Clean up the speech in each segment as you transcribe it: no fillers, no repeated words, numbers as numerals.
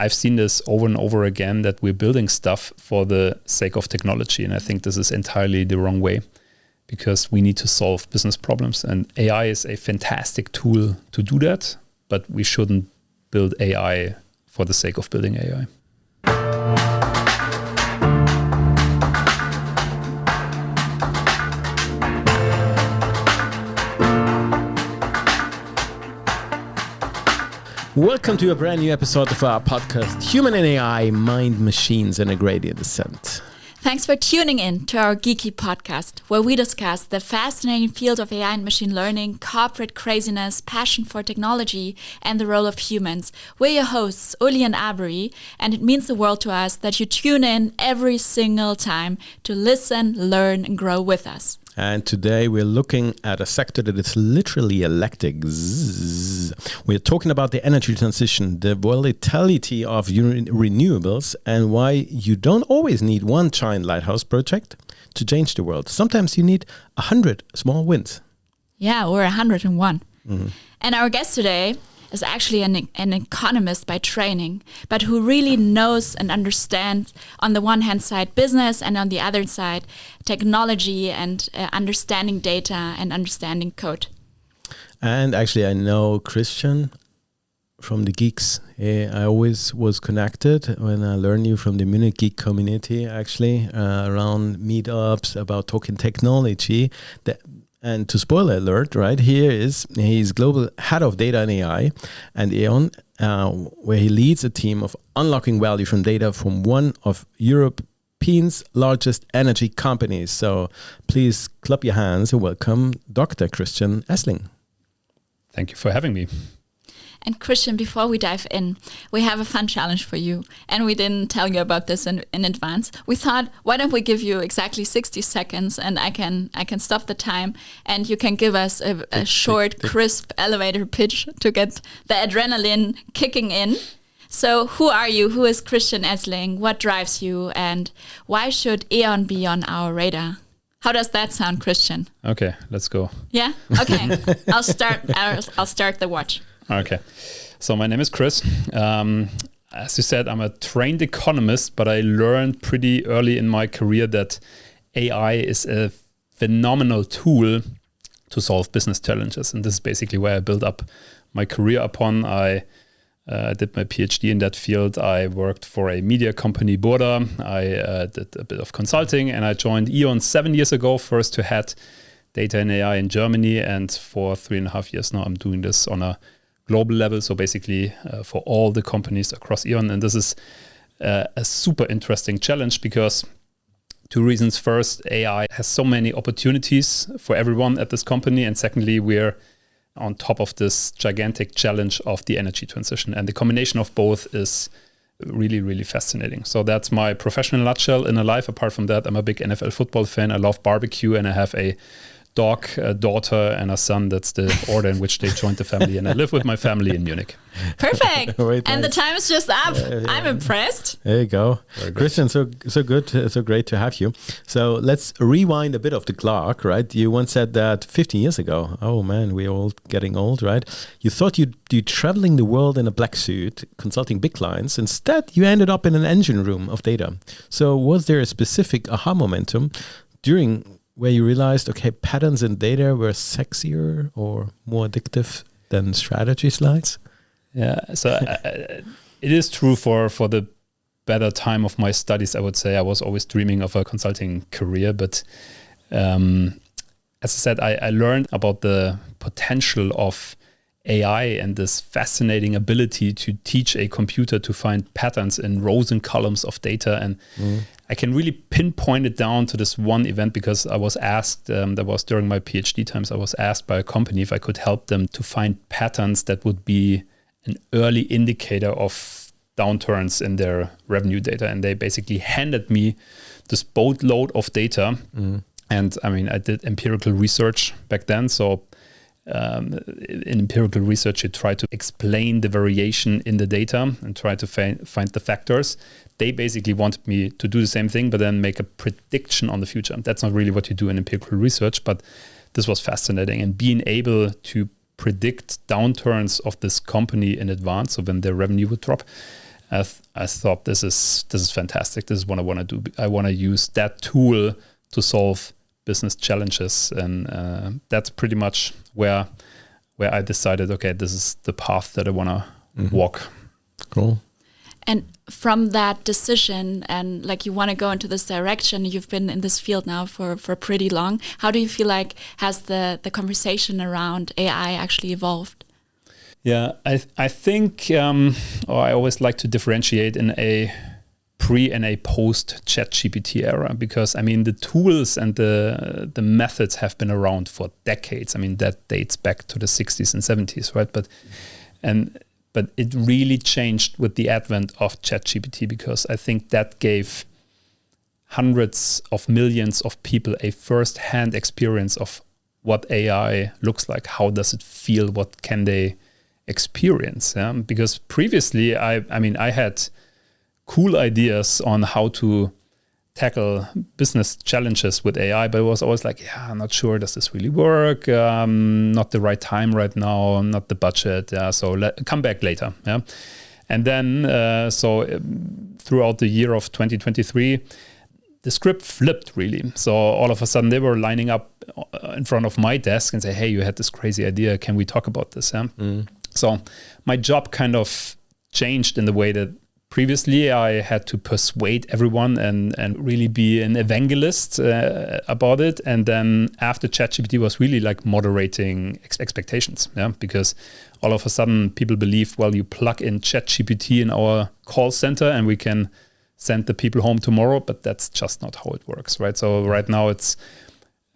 I've seen this over and over again, that we're building stuff for the sake of technology. And I think this is entirely the wrong way, because we need to solve business problems. And AI is a fantastic tool to do that, but we shouldn't build AI for the sake of building AI. Welcome to a brand new episode of our podcast, Human and AI, Mind, Machines and a Gradient Descent. Thanks for tuning in to our geeky podcast, where we discuss the fascinating field of AI and machine learning, corporate craziness, passion for technology, and the role of humans. We're your hosts, Uli and Abri, and it means the world to us that you tune in every single time to listen, learn, and grow with us. And today we're looking at a sector that is literally electric. We're talking about the energy transition, the volatility of renewables, and why you don't always need one giant lighthouse project to change the world. Sometimes you need 100 small wins. Yeah, or 101. Mm-hmm. And our guest today is actually an economist by training, but who really knows and understands, on the one hand side, business, and on the other side, technology and understanding data and understanding code. And actually, I know Christian from the Geeks. I always was connected when I learned you from the Munich Geek community, actually, around meetups about talking technology. And to spoiler alert, right, he's global head of data and AI and E.ON, where he leads a team of unlocking value from data from one of Europe's largest energy companies. So please clap your hands and welcome Dr. Christian Essling. Thank you for having me. And Christian, before we dive in, we have a fun challenge for you. And we didn't tell you about this in advance. We thought, why don't we give you exactly 60 seconds and I can stop the time and you can give us a short, crisp elevator pitch to get the adrenaline kicking in. So who are you? Who is Christian Essling? What drives you? And why should E.ON be on our radar? How does that sound, Christian? Okay, let's go. Yeah? Okay. I'll start the watch. Okay, so my name is Chris. As you said, I'm a trained economist, but I learned pretty early in my career that AI is a phenomenal tool to solve business challenges. And this is basically where I built up my career upon. I did my PhD in that field. I worked for a media company, Burda. I did a bit of consulting, and I joined E.ON 7 years ago, first to head data and AI in Germany. And for 3.5 years now, I'm doing this on a global level, so basically for all the companies across E.ON. And this is a super interesting challenge because two reasons. First, AI has so many opportunities for everyone at this company. And secondly, we're on top of this gigantic challenge of the energy transition. And the combination of both is really, really fascinating. So that's my professional nutshell in a life. Apart from that, I'm a big NFL football fan. I love barbecue, and I have a dog, a daughter, and a son. That's the order in which they joined the family, and I live with my family in Munich. Perfect. And the time is just up. I'm impressed. There you go, Christian. So good, so great to have you. So let's rewind a bit of the clock, right? You once said that 15 years ago. Oh man, we're all getting old, right? You thought you'd be traveling the world in a black suit, consulting big clients. Instead, you ended up in an engine room of data. So was there a specific aha momentum during where you realized, okay, patterns in data were sexier or more addictive than strategy slides? Yeah, so it is true for the better time of my studies, I would say. I was always dreaming of a consulting career, but as I said, I learned about the potential of AI and this fascinating ability to teach a computer to find patterns in rows and columns of data. And I can really pinpoint it down to this one event because I was asked, that was during my PhD times, I was asked by a company if I could help them to find patterns that would be an early indicator of downturns in their revenue data. And they basically handed me this boatload of data. And I mean, I did empirical research back then. So in empirical research, you try to explain the variation in the data and try to find the factors. They basically wanted me to do the same thing, but then make a prediction on the future. That's not really what you do in empirical research, but this was fascinating. And being able to predict downturns of this company in advance, so when their revenue would drop, I thought this is fantastic. This is what I want to do. I want to use that tool to solve business challenges, and that's pretty much where I decided, okay, this is the path that I want to walk. Cool. And from that decision, and like you want to go into this direction, you've been in this field now for pretty long. How do you feel like has the conversation around AI actually evolved? Yeah, I think, or I always like to differentiate in a pre and a post ChatGPT era, because I mean the tools and the methods have been around for decades. I mean that dates back to the 60s and 70s, right? But it really changed with the advent of ChatGPT, because I think that gave hundreds of millions of people a first-hand experience of what AI looks like. How does it feel? What can they experience? Yeah? Because previously, I had cool ideas on how to tackle business challenges with AI, but it was always like, yeah, I'm not sure, does this really work? Not the right time right now, not the budget. Yeah, so come back later. Yeah, and then throughout the year of 2023, the script flipped really. So all of a sudden they were lining up in front of my desk and say, hey, you had this crazy idea. Can we talk about this? Yeah. So my job kind of changed in the way that previously I had to persuade everyone and really be an evangelist about it. And then after ChatGPT was really like moderating expectations. Yeah, because all of a sudden people believe, well, you plug in ChatGPT in our call center and we can send the people home tomorrow, but that's just not how it works, right? So right now it's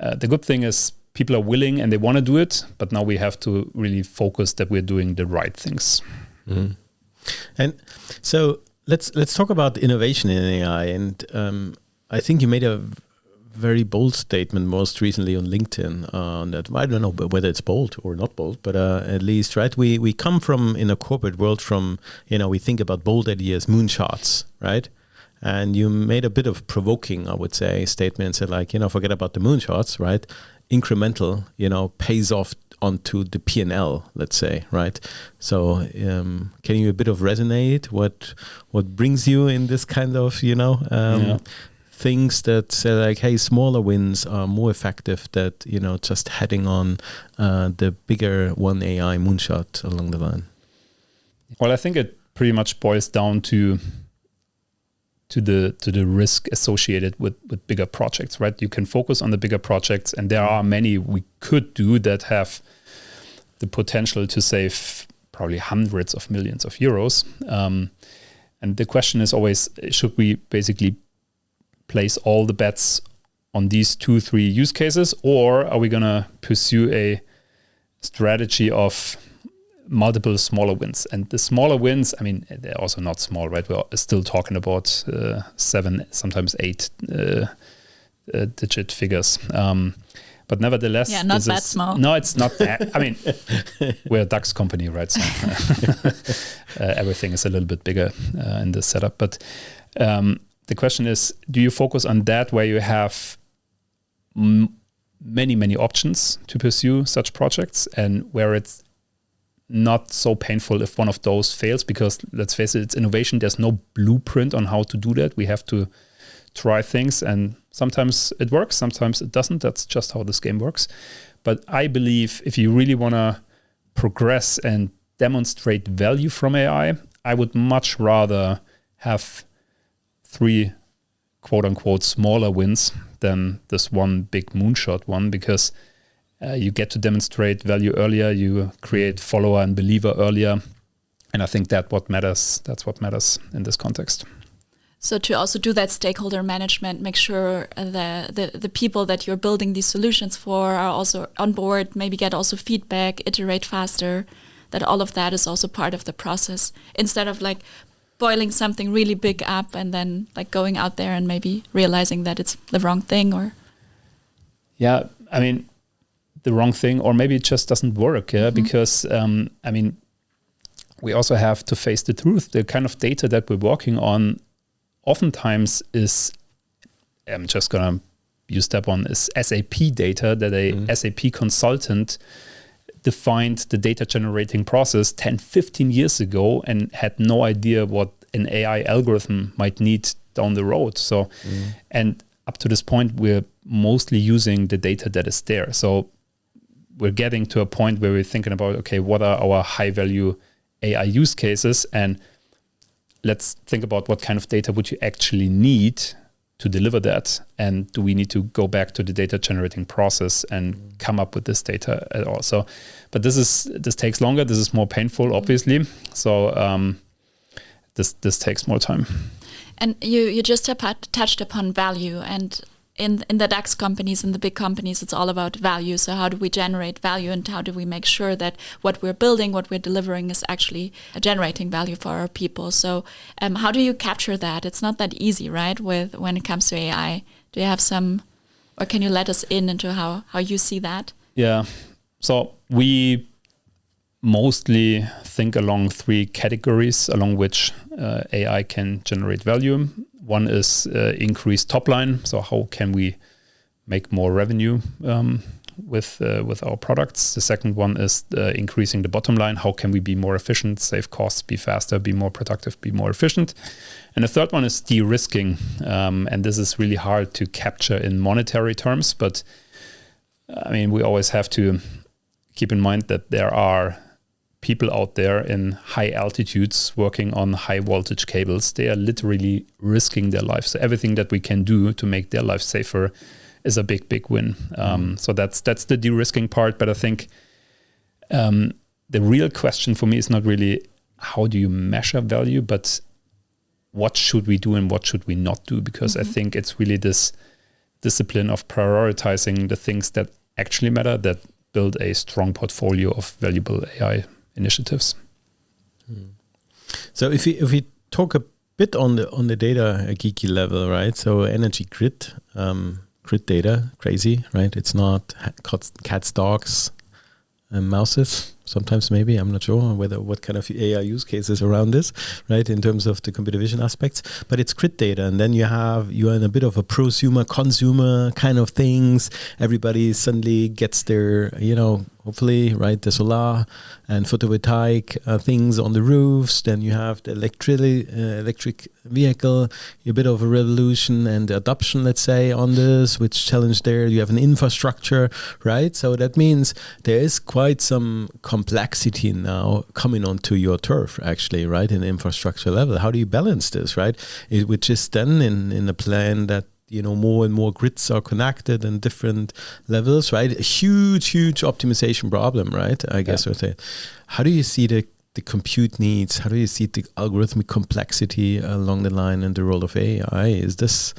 the good thing is people are willing and they want to do it, but now we have to really focus that we're doing the right things. And so let's talk about innovation in AI. And I think you made a very bold statement most recently on LinkedIn on that. I don't know whether it's bold or not bold, but at least, right? We come from, in a corporate world, from, we think about bold ideas, moonshots, right? And you made a bit of provoking, I would say, statement and said like, forget about the moonshots, right? Incremental, pays off onto the P&L, let's say, right? So can you a bit of resonate what brings you in this kind of, things that say like, hey, smaller wins are more effective than, just heading on the bigger one AI moonshot along the line? Well, I think it pretty much boils down to the risk associated with bigger projects, right? You can focus on the bigger projects, and there are many we could do that have the potential to save probably hundreds of millions of euros. And the question is always, should we basically place all the bets on these 2-3 use cases, or are we going to pursue a strategy of multiple smaller wins? And the smaller wins, they're also not small, right? We're still talking about 7, sometimes 8 digit figures. But nevertheless, not that small. No, it's not that. We're a DAX company, right? So everything is a little bit bigger in this setup. But the question is, do you focus on that where you have many, many options to pursue such projects, and where it's not so painful if one of those fails? Because let's face it, it's innovation. There's no blueprint on how to do that. We have to try things, and sometimes it works, sometimes it doesn't. That's just how this game works. But I believe if you really want to progress and demonstrate value from AI, I would much rather have 3 quote unquote smaller wins than this one big moonshot one, because you get to demonstrate value earlier, you create follower and believer earlier. And I think that's what matters in this context. So to also do that stakeholder management, make sure the people that you're building these solutions for are also on board, maybe get also feedback, iterate faster, that all of that is also part of the process, instead of like boiling something really big up and then like going out there and maybe realizing that it's the wrong thing, or... Yeah, the wrong thing, or maybe it just doesn't work, because we also have to face the truth. The kind of data that we're working on oftentimes is, I'm just gonna use that one, is SAP data that a SAP consultant defined the data generating process 10-15 years ago and had no idea what an AI algorithm might need down the road. So, and up to this point, we're mostly using the data that is there. So we're getting to a point where we're thinking about, okay, what are our high value AI use cases? And let's think about what kind of data would you actually need to deliver that. And do we need to go back to the data generating process and come up with this data at all? So, but this takes longer. This is more painful, obviously. So this takes more time. And you just touched upon value, and in the DAX companies, in the big companies, it's all about value. So how do we generate value, and how do we make sure that what we're building, what we're delivering is actually generating value for our people? So how do you capture that? It's not that easy, right? When it comes to AI, do you have some, or can you let us into how you see that? Yeah. So we mostly think along 3 categories along which AI can generate value. One is increased top line. So how can we make more revenue with our products? The second one is increasing the bottom line. How can we be more efficient, save costs, be faster, be more productive, be more efficient? And the third one is de-risking. And this is really hard to capture in monetary terms. But I mean, we always have to keep in mind that there are people out there in high altitudes working on high voltage cables. They are literally risking their lives. So everything that we can do to make their life safer is a big, big win. So that's the de-risking part. But I think the real question for me is not really how do you measure value, but what should we do and what should we not do? Because I think it's really this discipline of prioritizing the things that actually matter, that build a strong portfolio of valuable AI initiatives. So if we talk a bit on the data geeky level, right? So energy grid data, crazy, right? It's not cats, dogs, and mouses. Sometimes maybe, I'm not sure what kind of AI use cases around this, right? In terms of the computer vision aspects, but it's grid data. And then you are in a bit of a prosumer, consumer kind of things. Everybody suddenly gets their, hopefully, right, the solar and photovoltaic things on the roofs. Then you have the electric vehicle, a bit of a revolution and adoption, let's say, on this, which challenge there. You have an infrastructure, right? So that means there is quite some complexity now coming onto your turf, actually, right, in the infrastructure level. How do you balance this, right? Which is then in a plan that more and more grids are connected and different levels, right? A huge optimization problem, right? I guess I would say. How do you see the compute needs? How do you see the algorithmic complexity along the line and the role of AI? Is this,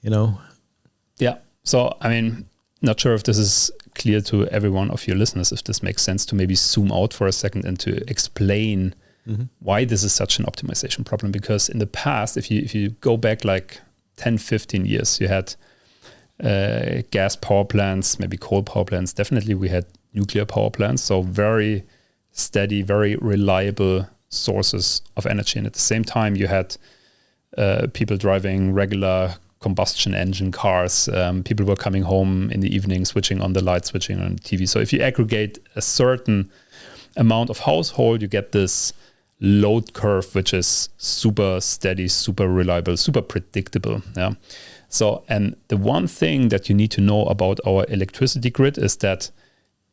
Yeah. So, I mean, not sure if this is clear to every one of your listeners, if this makes sense to maybe zoom out for a second and to explain why this is such an optimization problem. Because in the past, if you go back like 10, 15 years, you had gas power plants, maybe coal power plants. Definitely we had nuclear power plants. So very steady, very reliable sources of energy. And at the same time, you had people driving regular combustion engine cars. People were coming home in the evening, switching on the light, switching on the TV. So if you aggregate a certain amount of household, you get this load curve, which is super steady, super reliable, super predictable. Yeah. So, and the one thing that you need to know about our electricity grid is that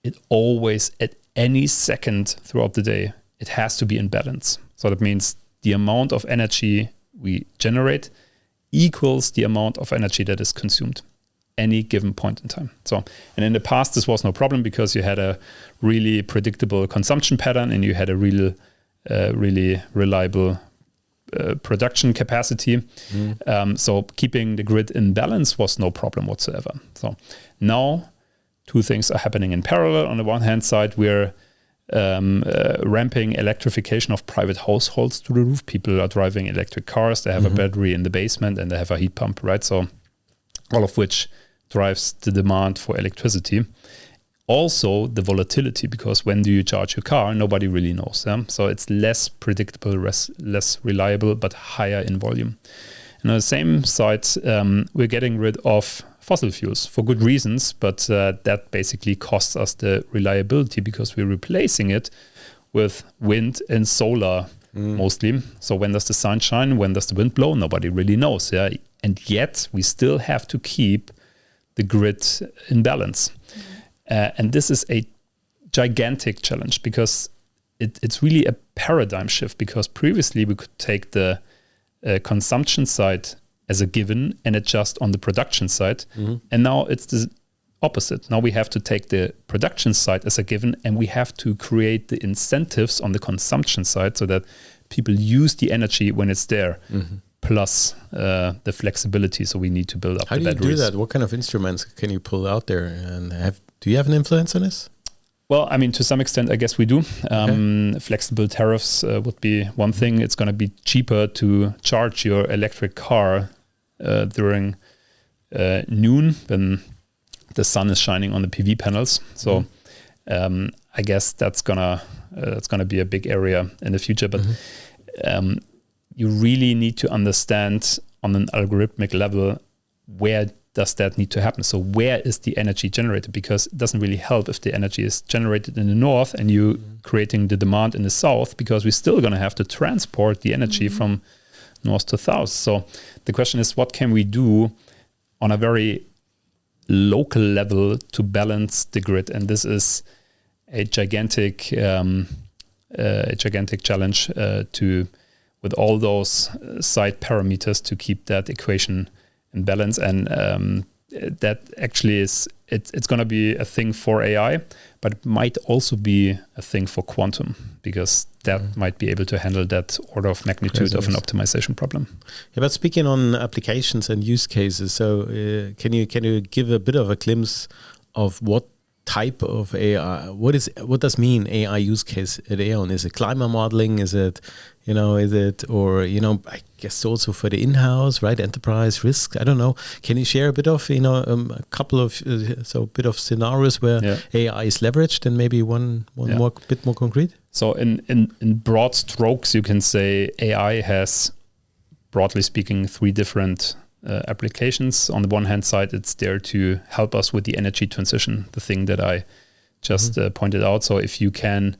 it always, at any second throughout the day, it has to be in balance. So that means the amount of energy we generate equals the amount of energy that is consumed any given point in time. So, and in the past, this was no problem because you had a really predictable consumption pattern and you had a really reliable production capacity. So keeping the grid in balance was no problem whatsoever. So now 2 things are happening in parallel. On the one hand side, we're ramping electrification of private households to the roof. People are driving electric cars. They have a battery in the basement and they have a heat pump, right? So all of which drives the demand for electricity. Also the volatility, because when do you charge your car? Nobody really knows. So it's less predictable, less reliable, but higher in volume. And on the same side, we're getting rid of fossil fuels for good reasons, but that basically costs us the reliability because we're replacing it with wind and solar mostly. So when does the sun shine? When does the wind blow? Nobody really knows. Yeah, and yet we still have to keep the grid in balance. And this is a gigantic challenge because it's really a paradigm shift, because previously we could take the consumption side as a given and adjust on the production side. And now it's the opposite. Now we have to take the production side as a given and we have to create the incentives on the consumption side so that people use the energy when it's there. Plus the flexibility, so we need to build up the batteries. How do you do that? What kind of instruments can you pull out there? And do you have an influence on this? Well, I mean, to some extent, I guess we do. Flexible tariffs would be one thing. It's going to be cheaper to charge your electric car during noon when the sun is shining on the PV panels. So I guess that's gonna be a big area in the future. But you really need to understand on an algorithmic level, where does that need to happen? So where is the energy generated? Because it doesn't really help if the energy is generated in the north and you creating the demand in the south, because we're still going to have to transport the energy from north to south. So the question is, what can we do on a very local level to balance the grid? And this is a gigantic challenge with all those side parameters to keep that equation in balance. And that actually it's going to be a thing for AI, but it might also be a thing for quantum, because that might be able to handle that order of magnitude of an optimization problem. Yeah, but speaking on applications and use cases, so can you give a bit of a glimpse of what type of AI, what does mean AI use case at E.ON? Is it climate modeling? Is it, I guess also for the in-house, right? Enterprise risk? I don't know. Can you share a bit of, a couple of, bit of scenarios where AI is leveraged, and maybe one bit more concrete? So in broad strokes, you can say AI has, broadly speaking, 3 different applications. On the one hand side, it's there to help us with the energy transition, the thing that I just pointed out. So if you can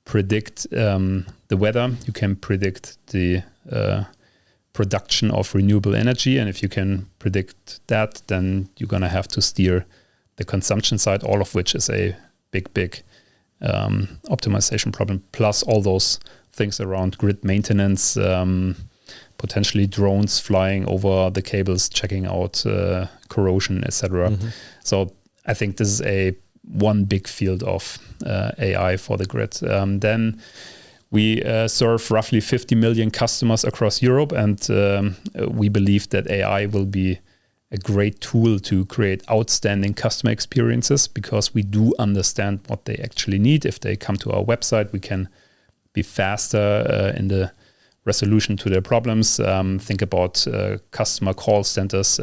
predict the weather, you can predict the production of renewable energy. And if you can predict that, then you're going to have to steer the consumption side, all of which is a big optimization problem, plus all those things around grid maintenance, potentially drones flying over the cables, checking out corrosion, etc. So I think this is one big field of AI for the grid. Then we serve roughly 50 million customers across Europe, and we believe that AI will be a great tool to create outstanding customer experiences, because we do understand what they actually need. If they come to our website, we can be faster in the resolution to their problems. Think about customer call centers.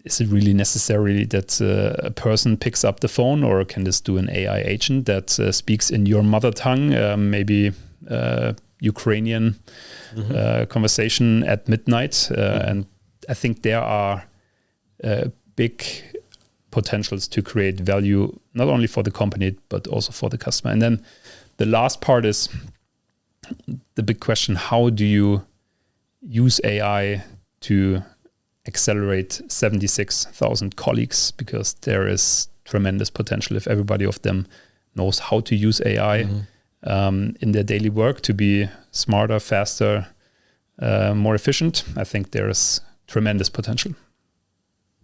Is it really necessary that a person picks up the phone, or can this do an AI agent that speaks in your mother tongue, maybe Ukrainian conversation at midnight? And I think there are big potentials to create value, not only for the company, but also for the customer. And then the last part is the big question: how do you use AI to accelerate 76,000 colleagues? Because there is tremendous potential if everybody of them knows how to use AI in their daily work to be smarter, faster, more efficient. I think there is tremendous potential.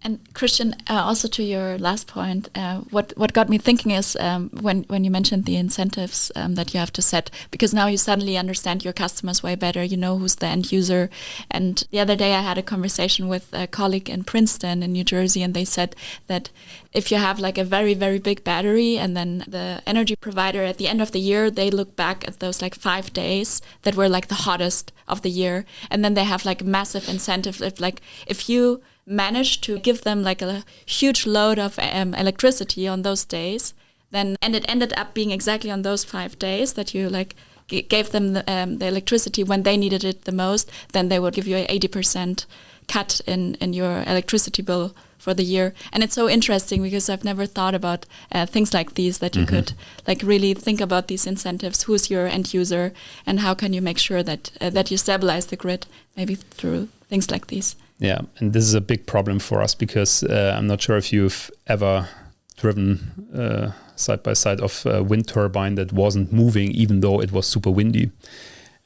And Christian, also to your last point, what got me thinking is when you mentioned the incentives that you have to set, because now you suddenly understand your customers way better. You know who's the end user. And the other day I had a conversation with a colleague in Princeton in New Jersey, and they said that if you have like a very, very big battery, and then the energy provider at the end of the year, they look back at those like 5 days that were like the hottest of the year. And then they have like massive incentive. If you manage to give them like a huge load of electricity on those days, and it ended up being exactly on those 5 days that you like gave them the electricity when they needed it the most, then they would give you an 80% cut in your electricity bill for the year. And it's so interesting because I've never thought about things like these, that you could like really think about these incentives. Who's your end user, and how can you make sure that that you stabilize the grid, maybe through things like these. Yeah, and this is a big problem for us because I'm not sure if you've ever driven side by side of a wind turbine that wasn't moving even though it was super windy.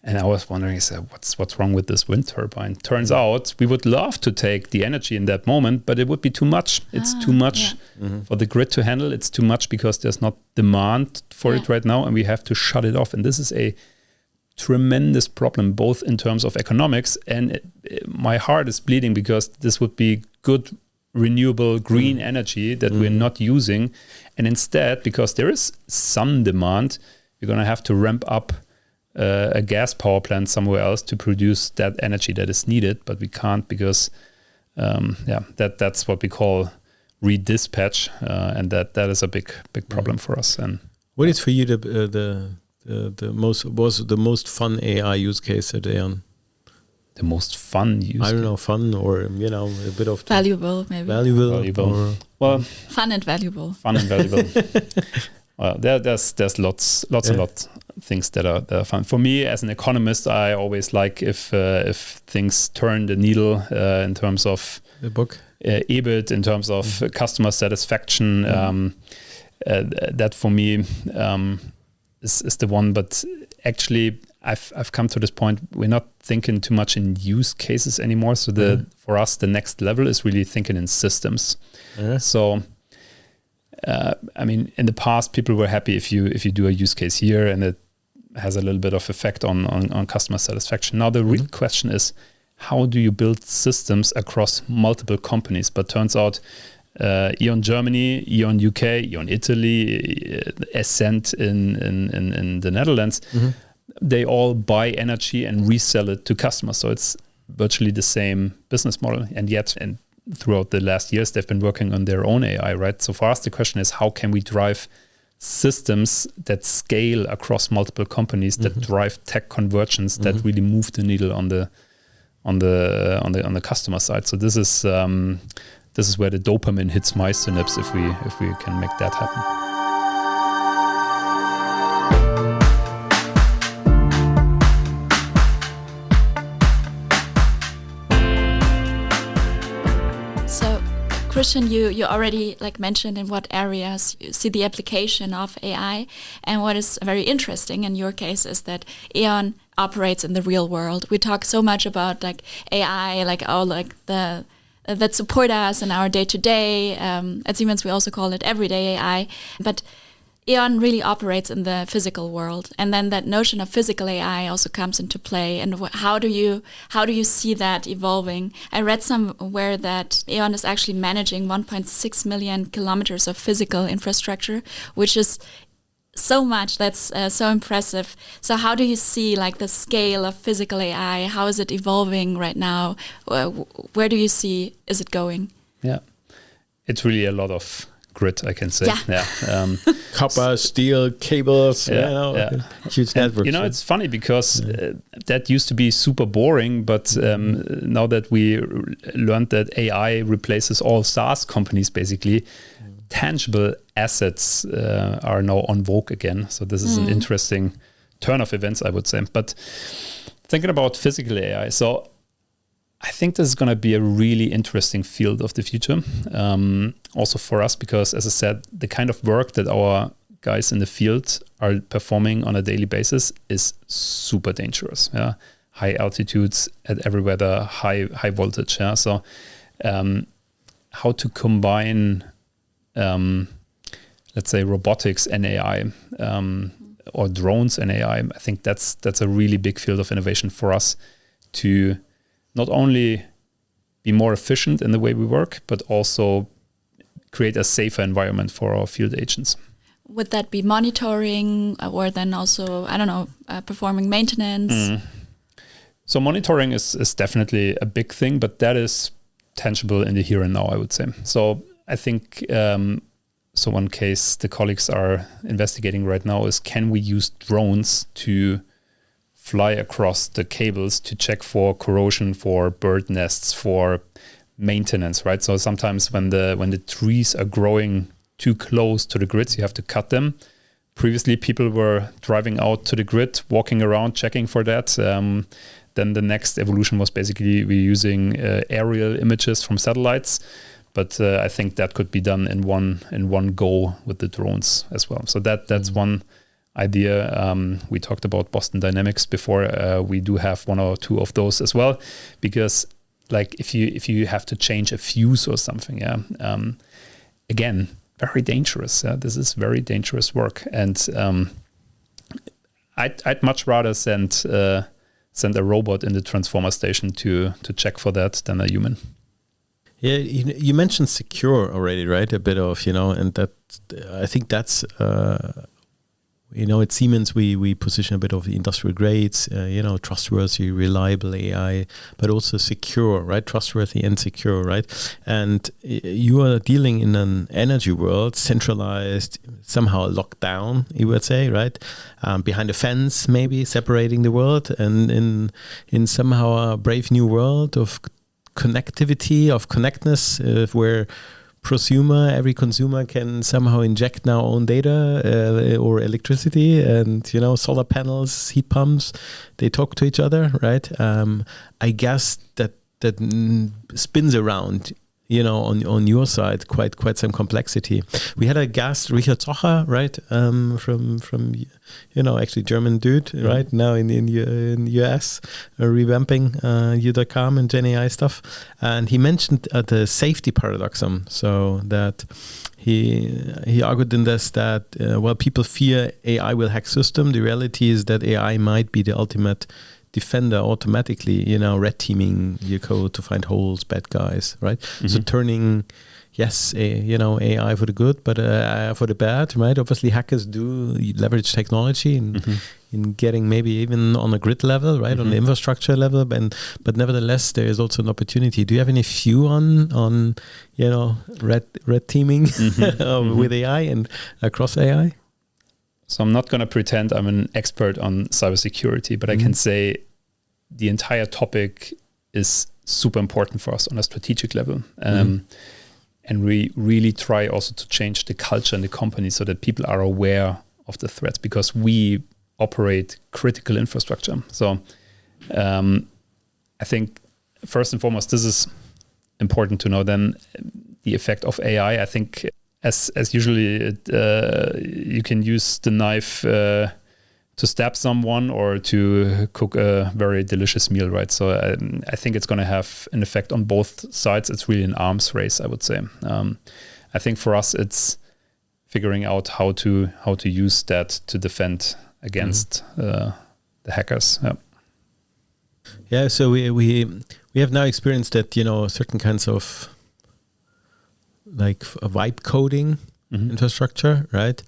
And I was wondering, what's wrong with this wind turbine? Turns out we would love to take the energy in that moment, but it would be too much. It's too much for the grid to handle. It's too much because there's not demand for it right now, and we have to shut it off. And this is a tremendous problem, both in terms of economics, and my heart is bleeding because this would be good, renewable, green energy that we're not using. And instead, because there is some demand, we're going to have to ramp up a gas power plant somewhere else to produce that energy that is needed, but we can't because that's what we call redispatch, and that is a big problem for us. And what is for you the most fun AI use case at E.ON? The most fun use? I don't know, fun or a bit of valuable, maybe. Valuable. Well, fun and valuable. Fun and valuable. Well, there's lots things that are fun. For me, as an economist, I always like if things turn the needle in terms of the book, EBIT, in terms of customer satisfaction. That for me is the one. But actually, I've come to this point. We're not thinking too much in use cases anymore. So for us, the next level is really thinking in systems. So. I mean, in the past, people were happy if you do a use case here and it has a little bit of effect on customer satisfaction. Now, the real question is, how do you build systems across multiple companies? But turns out E.ON Germany, E.ON UK, E.ON Italy, Essling in the Netherlands, they all buy energy and resell it to customers. So it's virtually the same business model. And yet, throughout the last years, they've been working on their own AI, right? So for us, the question is, how can we drive systems that scale across multiple companies, that drive tech convergence, that really move the needle on the customer side? So this is where the dopamine hits my synapse if we can make that happen. Christian, you already mentioned in what areas you see the application of AI, and what is very interesting in your case is that E.ON operates in the real world. We talk so much about AI, that support us in our day to day. At Siemens, we also call it everyday AI, but E.ON really operates in the physical world, and then that notion of physical AI also comes into play. And how do you see that evolving? I read somewhere that E.ON is actually managing 1.6 million kilometers of physical infrastructure, which is so much. That's so impressive. So how do you see the scale of physical AI? How is it evolving right now? Where do you see is it going? Yeah, it's really a lot of grid, I can say. Copper, steel, cables, huge networks. It's funny because that used to be super boring, but now that we learned that AI replaces all SaaS companies, basically, tangible assets are now on vogue again. So this is an interesting turn of events, I would say. But thinking about physical AI, so I think this is going to be a really interesting field of the future. Also for us, because as I said, the kind of work that our guys in the field are performing on a daily basis is super dangerous. Yeah, high altitudes at every weather, high voltage. Yeah, so how to combine, let's say, robotics and AI, or drones and AI? I think that's a really big field of innovation for us to not only be more efficient in the way we work, but also create a safer environment for our field agents. Would that be monitoring, or then also, performing maintenance? So monitoring is definitely a big thing, but that is tangible in the here and now, I would say. So I think, one case the colleagues are investigating right now is, can we use drones to fly across the cables to check for corrosion, for bird nests, for maintenance, right? So sometimes when the trees are growing too close to the grids, you have to cut them. Previously, people were driving out to the grid, walking around, checking for that. Then the next evolution was basically we're using aerial images from satellites. But I think that could be done in one go with the drones as well. So that's one idea. We talked about Boston Dynamics before. We do have one or two of those as well, because like if you have to change a fuse or something, again, very dangerous. This is very dangerous work, and I'd much rather send a robot in the transformer station to check for that than a human. Yeah, you mentioned secure already, right? A bit of, and that I think that's, at Siemens we position a bit of industrial grades, trustworthy, reliable AI, but also secure, right? Trustworthy and secure, right? And you are dealing in an energy world, centralized, somehow locked down, you would say, right? Behind a fence, maybe separating the world, and in somehow a brave new world of connectivity, of connectedness, where every consumer can somehow inject now own data or electricity, and solar panels, heat pumps, they talk to each other, right? I guess that spins around on your side quite some complexity. We had a guest, Richard Zocher, right, from actually German dude, right, now in US, revamping U.com and Gen AI stuff, and he mentioned the safety paradoxum. So that he argued in this that while people fear AI will hack system, the reality is that AI might be the ultimate defender automatically, red teaming your code to find holes, bad guys, right? Mm-hmm. So turning, AI for the good, but for the bad, right? Obviously, hackers do leverage technology in getting maybe even on a grid level, right? On the infrastructure level, but nevertheless, there is also an opportunity. Do you have any view on red teaming with AI and across AI? So I'm not going to pretend I'm an expert on cybersecurity, but I can say the entire topic is super important for us on a strategic level. And we really try also to change the culture in the company so that people are aware of the threats, because we operate critical infrastructure. So I think first and foremost, this is important to know. Then the effect of AI, I think, as usually, you can use the knife to stab someone or to cook a very delicious meal, right? So I think it's going to have an effect on both sides. It's really an arms race, I would say. I think for us, it's figuring out how to use that to defend against the hackers. Yeah. So we have now experienced that certain kinds of like a vibe coding infrastructure, right?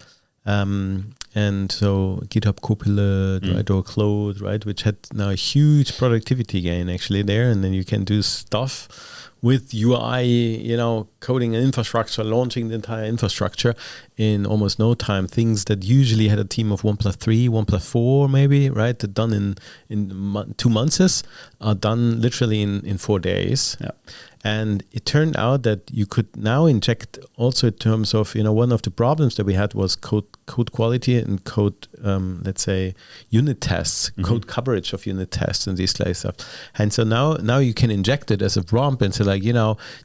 And so GitHub Copilot, right, or Claude, right, which had now a huge productivity gain actually there, and then you can do stuff with UI, coding an infrastructure, launching the entire infrastructure in almost no time. Things that usually had a team of 1+3, 1+4 maybe, right, done in 2 months are done literally in 4 days. Yeah. And it turned out that you could now inject also in terms of, one of the problems that we had was code quality and code, let's say, unit tests, code coverage of unit tests and these kind of stuff. And so now you can inject it as a prompt and say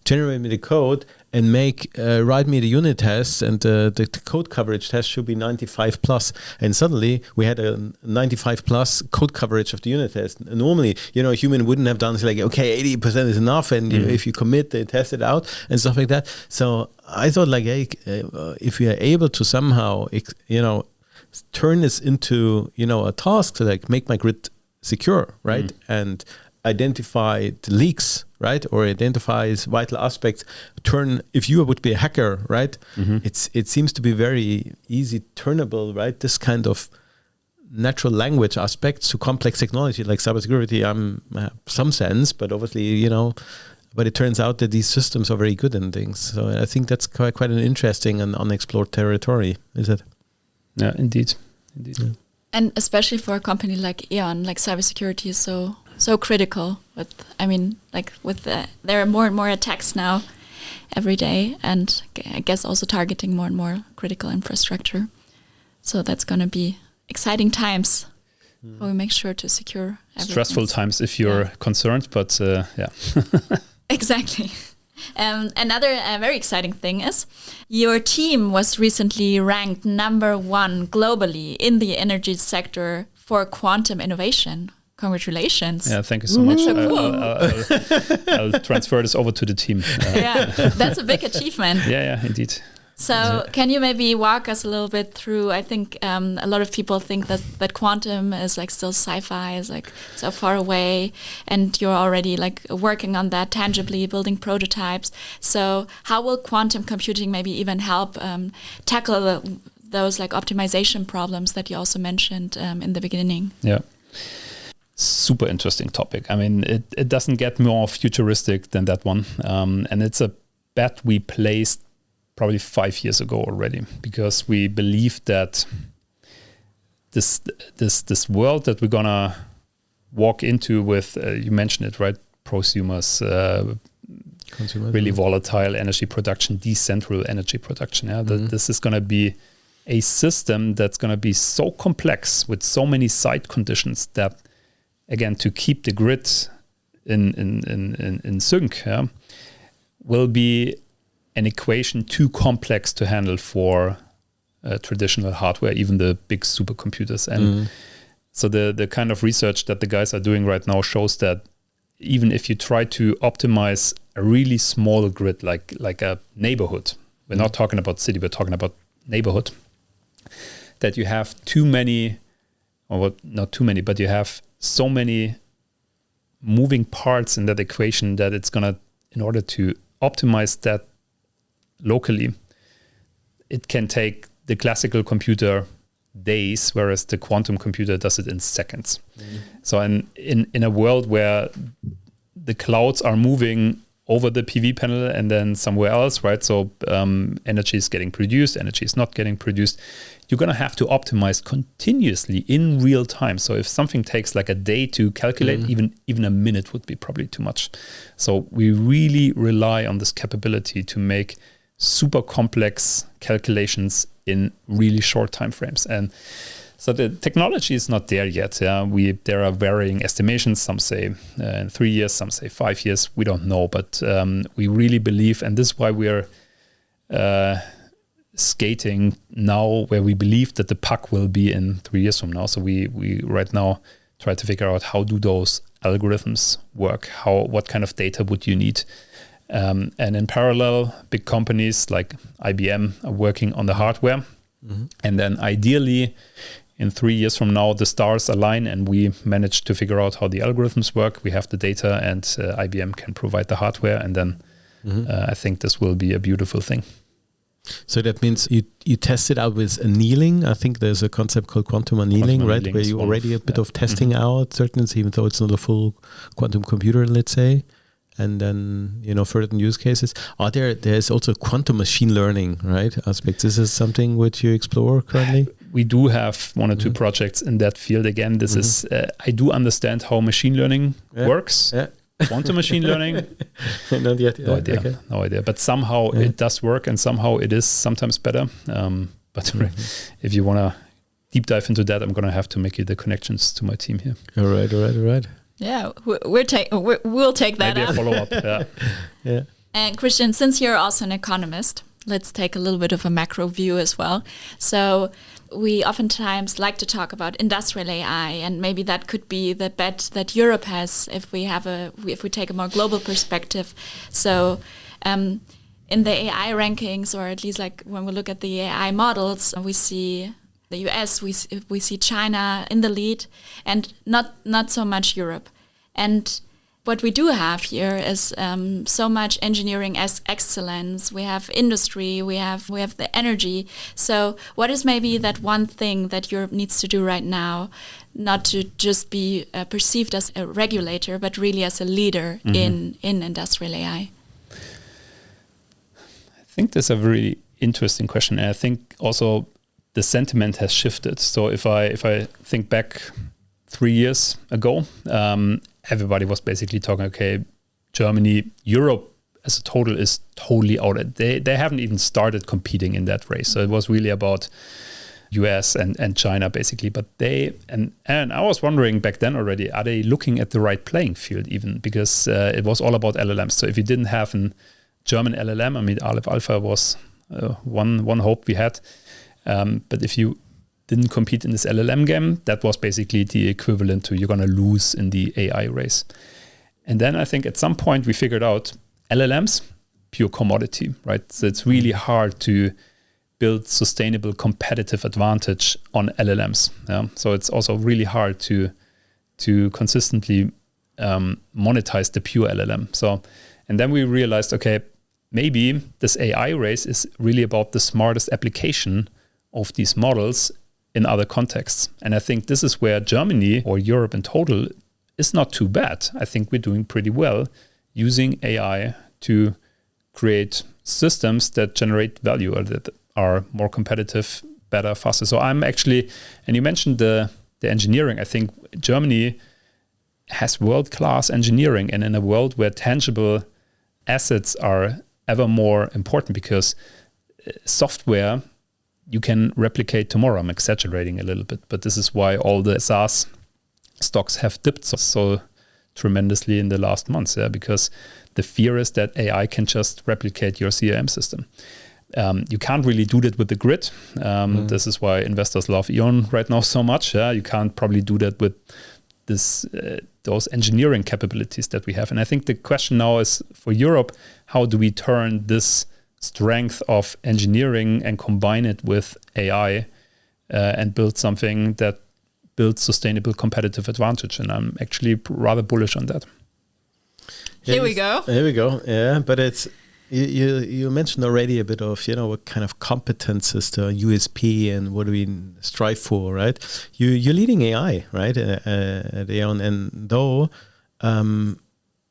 generate me the code and write me the unit tests, and the code coverage test should be 95+. And suddenly we had a 95+ code coverage of the unit test. And normally, a human wouldn't have done 80% is enough, and if you commit, they test it out and stuff like that. So I thought if we are able to somehow, turn this into, a task to make my grid secure, right? And identify the leaks, right, or identifies vital aspects. If you would be a hacker, right, it seems to be very easy turnable, right? This kind of natural language aspects to complex technology like cybersecurity. Some sense, but obviously, but it turns out that these systems are very good in things. So I think that's quite an interesting and unexplored territory, is it? Yeah, indeed. Yeah. And especially for a company like E.ON, cybersecurity is so so critical. There are more and more attacks now every day, and I guess also targeting more and more critical infrastructure. So that's going to be exciting times. We make sure to secure everything. Stressful times if you're concerned, but yeah. Exactly. Another very exciting thing is your team was recently ranked #1 globally in the energy sector for quantum innovation. Congratulations. Yeah, thank you so much. So cool. I'll transfer this over to the team. Yeah, that's a big achievement. Yeah, indeed. So can you maybe walk us a little bit through, I think a lot of people think that quantum is like still sci-fi, is like so far away, and you're already like working on that tangibly, building prototypes. So how will quantum computing maybe even help tackle those like optimization problems that you also mentioned in the beginning? Yeah. Super interesting topic. I mean, it doesn't get more futuristic than that one. And it's a bet we placed probably 5 years ago already, because we believe that this world that we're gonna walk into with, you mentioned it, right? Prosumers, really volatile energy production, decentral energy production. Yeah, this is gonna be a system that's gonna be so complex with so many side conditions that, again, to keep the grid in sync, yeah, will be an equation too complex to handle for traditional hardware, even the big supercomputers. And so the kind of research that the guys are doing right now shows that even if you try to optimize a really small grid, like a neighborhood, we're not talking about city, we're talking about neighborhood, that you have too many, or not too many, but you have so many moving parts in that equation that it's gonna, in order to optimize that locally, it can take the classical computer days, whereas the quantum computer does it in seconds. So in a world where the clouds are moving over the PV panel and then somewhere else, right? So energy is getting produced, energy is not getting produced. You're going to have to optimize continuously in real time. So if something takes like a day to calculate, even a minute would be probably too much. So we really rely on this capability to make super complex calculations in really short time frames. And so the technology is not there yet. Yeah, there are varying estimations. Some say in 3 years, some say 5 years. We don't know, but we really believe, and this is why we are skating now where we believe that the puck will be in 3 years from now. So we right now try to figure out how do those algorithms work? What kind of data would you need? And in parallel, big companies like IBM are working on the hardware. And then ideally, in 3 years from now, the stars align and we manage to figure out how the algorithms work. We have the data and IBM can provide the hardware. And then I think this will be a beautiful thing. So that means you test it out with annealing. I think there's a concept called quantum annealing, right? Where you already a bit of testing out certainties, even though it's not a full quantum computer, let's say. And then, further use cases. There's also quantum machine learning, right? Aspects. This is something which you explore currently? We do have 1 or 2 projects in that field. Again, this is, I do understand how machine learning works. Yeah. Quantum machine learning? Not yet. No idea. Okay. No idea. But somehow it does work and somehow it is sometimes better. But if you want to deep dive into that, I'm going to have to make you the connections to my team here. All right. Yeah, we'll take that. Maybe a follow-up. Yeah. And Christian, since you're also an economist, let's take a little bit of a macro view as well. So we oftentimes like to talk about industrial AI, and maybe that could be the bet that Europe has if we take a more global perspective. So in the AI rankings, or at least like when we look at the AI models, we see the US, we see China in the lead, and not so much Europe. And what we do have here is so much engineering excellence. We have industry, we have the energy. So what is maybe that one thing that Europe needs to do right now, not to just be perceived as a regulator, but really as a leader in industrial AI? I think that's a really interesting question. And I think also the sentiment has shifted. So if I think back 3 years ago, everybody was basically talking, okay, Germany, Europe as a total is totally out. They haven't even started competing in that race. So it was really about US and China basically. But and I was wondering back then already, are they looking at the right playing field even? Because it was all about LLMs. So if you didn't have a German LLM, I mean, Aleph Alpha was one hope we had. But if you didn't compete in this LLM game, that was basically the equivalent to you're going to lose in the AI race. And then I think at some point we figured out LLMs, pure commodity, right? So it's really hard to build sustainable competitive advantage on LLMs. Yeah? So it's also really hard to consistently monetize the pure LLM. So, and then we realized, okay, maybe this AI race is really about the smartest application of these models in other contexts. And I think this is where Germany or Europe in total is not too bad. I think we're doing pretty well using AI to create systems that generate value or that are more competitive, better, faster. So I'm actually, and you mentioned the engineering, I think Germany has world-class engineering, and in a world where tangible assets are ever more important, because software you can replicate tomorrow. I'm exaggerating a little bit, but this is why all the SaaS stocks have dipped so tremendously in the last months, because the fear is that AI can just replicate your CRM system. You can't really do that with the grid. This is why investors love E.ON right now so much. You can't probably do that with those engineering capabilities that we have. And I think the question now is for Europe, how do we turn this strength of engineering and combine it with AI and build something that builds sustainable competitive advantage? And I'm actually rather bullish on that. Here we go. Yeah, but it's you mentioned already a bit of what kind of competences the USP and what do we strive for, right? You're leading AI, right, at E.ON, and though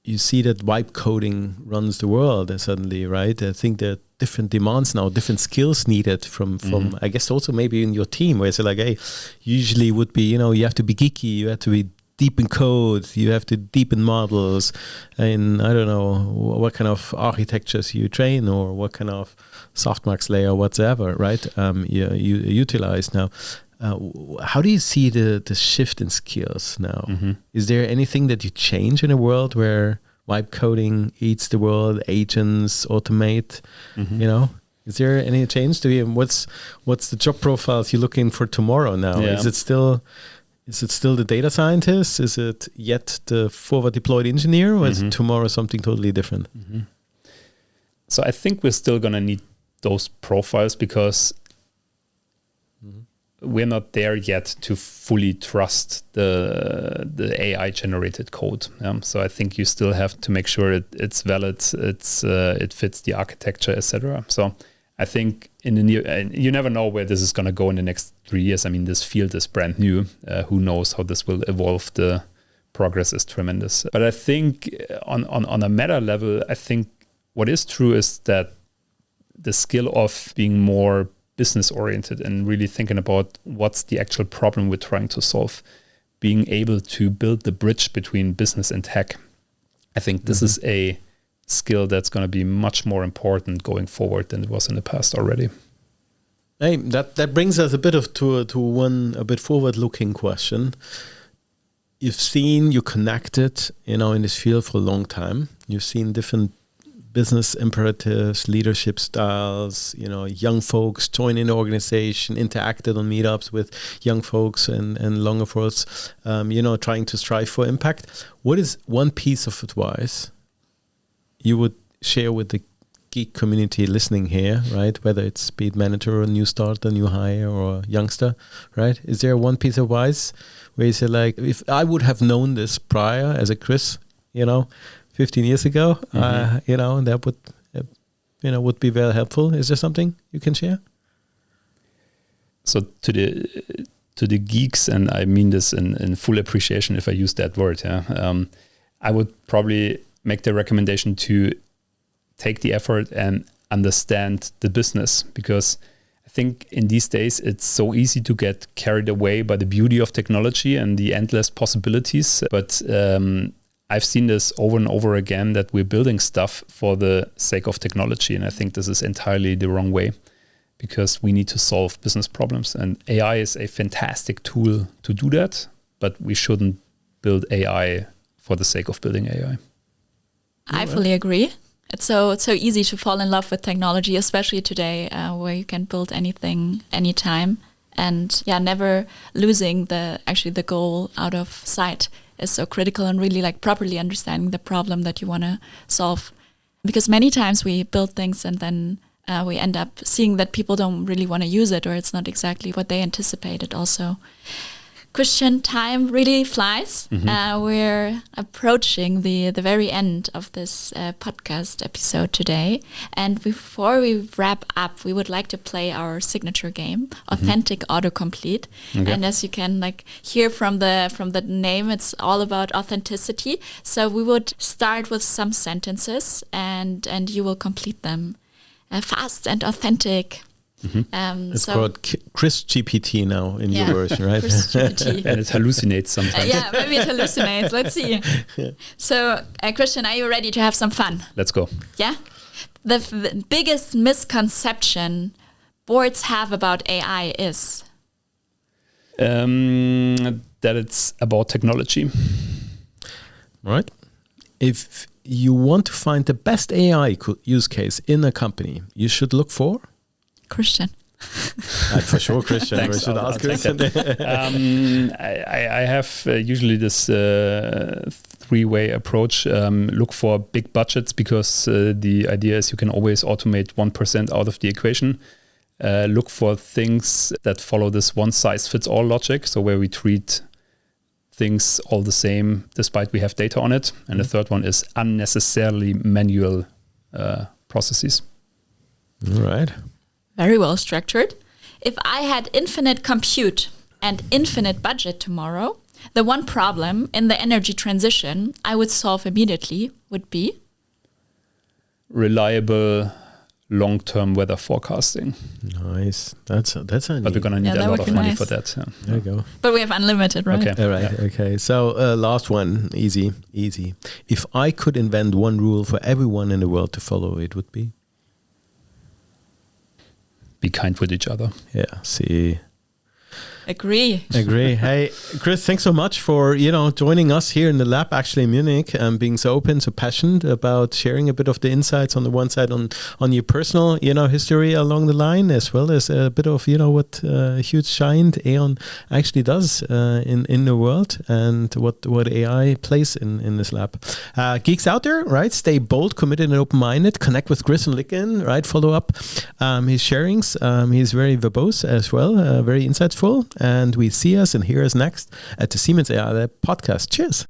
you see that vibe coding runs the world suddenly, right? I think there are different demands now, different skills needed from I guess also maybe in your team, where it's like, hey, usually would be you have to be geeky, you have to be deep in code, you have to deep in models, and I don't know what kind of architectures you train or what kind of softmax layer whatsoever, right? You utilize now. How do you see the shift in skills now? Is there anything that you change in a world where vibe coding eats the world, agents automate? Is there any change? What's the job profiles you're looking for tomorrow now? Yeah. Is it still the data scientist? Is it yet the forward deployed engineer, or is it tomorrow something totally different? So I think we're still going to need those profiles, because we're not there yet to fully trust the AI generated code. So I think you still have to make sure it's valid, it fits the architecture, etc. So I think in the near, and you never know where this is going to go in the next 3 years. I mean, this field is brand new. Who knows how this will evolve? The progress is tremendous. But I think on a meta level, I think what is true is that the skill of being more business oriented and really thinking about what's the actual problem we're trying to solve, being able to build the bridge between business and tech. I think this is a skill that's going to be much more important going forward than it was in the past already. Hey, that brings us a bit to one a bit forward-looking question. You're connected, in this field for a long time. You've seen different business imperatives, leadership styles, young folks joining the organization, interacted on meetups with young folks and longer folks, trying to strive for impact. What is one piece of advice you would share with the geek community listening here, right? Whether it's speed manager or new starter, new hire or youngster, right? Is there one piece of advice where you say, like, if I would have known this prior as a Chris, 15 years ago, that would be very helpful. Is there something you can share? So to the geeks, and I mean this in full appreciation if I use that word, I would probably make the recommendation to take the effort and understand the business, because I think in these days it's so easy to get carried away by the beauty of technology and the endless possibilities. But I've seen this over and over again, that we're building stuff for the sake of technology. And I think this is entirely the wrong way, because we need to solve business problems. And AI is a fantastic tool to do that, but we shouldn't build AI for the sake of building AI. I fully agree. It's so easy to fall in love with technology, especially today, where you can build anything, anytime. And never losing the goal out of sight is so critical, and really like properly understanding the problem that you want to solve. Because many times we build things and then we end up seeing that people don't really want to use it, or it's not exactly what they anticipated also. Christian, time really flies. We're approaching the very end of this podcast episode today. And before we wrap up, we would like to play our signature game, Authentic Autocomplete. Okay. And as you can hear from the name, it's all about authenticity. So we would start with some sentences, and you will complete them fast and authentic. It's called Chris GPT now in your version, right? Chris GPT. And it hallucinates sometimes. Maybe it hallucinates. Let's see. So, Christian, are you ready to have some fun? Let's go. Yeah? The biggest misconception boards have about AI is? That it's about technology. Right. If you want to find the best AI use case in a company, you should look for? Christian. For sure, Christian. Thanks, we should ask Christian. I have usually this three-way approach. Look for big budgets, because the idea is you can always automate 1% out of the equation. Look for things that follow this one-size-fits-all logic, so where we treat things all the same despite we have data on it. And the third one is unnecessarily manual processes. All right. Very well structured. If I had infinite compute and infinite budget tomorrow, the one problem in the energy transition I would solve immediately would be? Reliable long-term weather forecasting. Nice. That's a But we're going to need a lot of money for that. Yeah. There you go. But we have unlimited, right? Okay. All right. Yeah. Okay. So last one, easy. If I could invent one rule for everyone in the world to follow, it would be? Be kind with each other. Yeah. See. Agree. Hey, Chris, thanks so much for, joining us here in the lab, actually in Munich, and being so open, so passionate about sharing a bit of the insights on the one side on your personal, history along the line, as well as a bit of, what a huge giant E.ON actually does in the world, and what AI plays in this lab. Geeks out there, right? Stay bold, committed, and open-minded. Connect with Chris on LinkedIn, right? Follow up his sharings. He's very verbose as well, very insightful. And we see us and hear us next at the Siemens AI Lab podcast. Cheers.